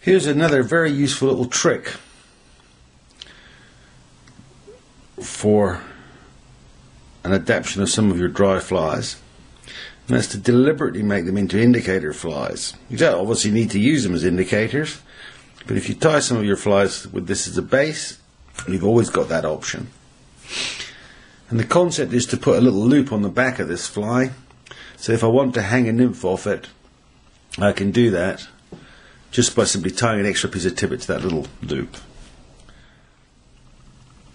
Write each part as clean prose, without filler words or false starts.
Here's another very useful little trick for an adaptation of some of your dry flies, and that's to deliberately make them into indicator flies. You don't obviously need to use them as indicators, but if you tie some of your flies with this as a base, you've always got that option. And the concept is to put a little loop on the back of this fly, so if I want to hang a nymph off it, I can do that just by simply tying an extra piece of tippet to that little loop.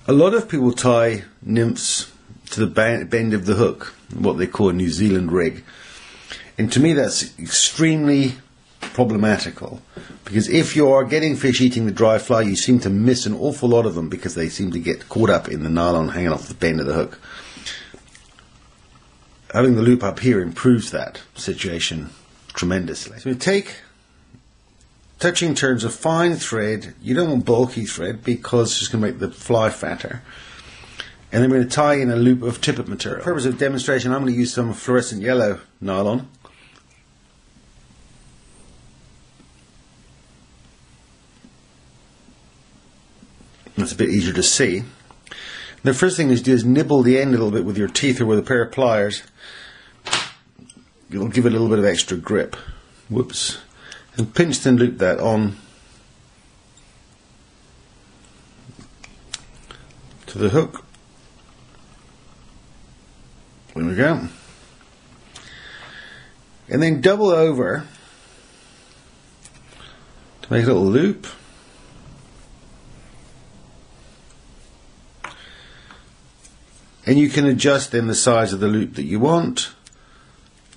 A lot of people tie nymphs to the bend of the hook, what they call a New Zealand rig. And to me that's extremely problematical, because if you are getting fish eating the dry fly, you seem to miss an awful lot of them because they seem to get caught up in the nylon hanging off the bend of the hook. Having the loop up here improves that situation tremendously. So we take touching turns of fine thread. You don't want bulky thread because it's just going to make the fly fatter. And then we're going to tie in a loop of tippet material. For the purpose of demonstration, I'm going to use some fluorescent yellow nylon. That's a bit easier to see. The first thing is to do is nibble the end a little bit with your teeth or with a pair of pliers. It'll give it a little bit of extra grip. Whoops. And pinch and loop that on to the hook. There we go. And then double over to make a little loop. And you can adjust then the size of the loop that you want.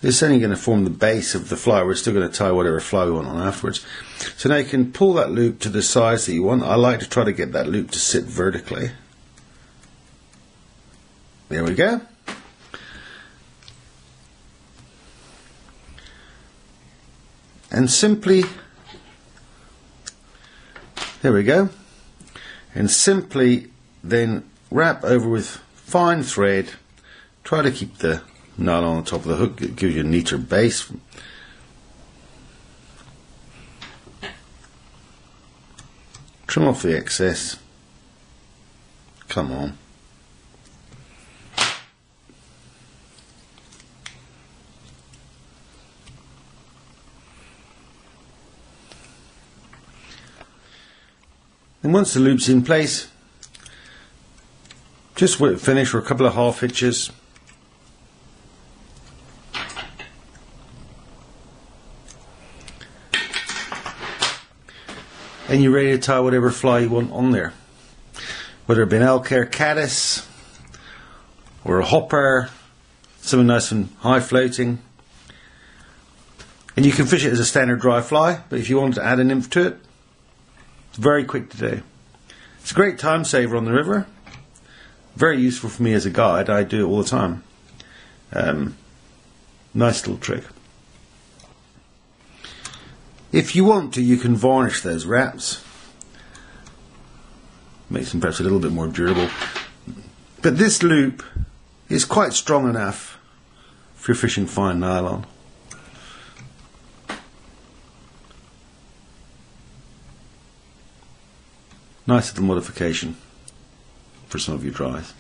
This is only going to form the base of the fly. We're still going to tie whatever fly we want on afterwards. So now you can pull that loop to the size that you want. I like to try to get that loop to sit vertically. There we go. And simply, there we go. And simply then wrap over with fine thread. Try to keep the nylon on the top of the hook. It gives you a neater base. Trim off the excess. Come on. And once the loop's in place, just let it finish for a couple of half hitches. And you're ready to tie whatever fly you want on there. Whether it be an elk-hair caddis or a hopper, something nice and high floating. And you can fish it as a standard dry fly, but if you want to add a nymph to it, it's very quick to do. It's a great time saver on the river. Very useful for me as a guide. I do it all the time. Nice little trick. If you want to, you can varnish those wraps. Makes them perhaps a little bit more durable. But this loop is quite strong enough for your fishing fine nylon. Nice little modification for some of your dries.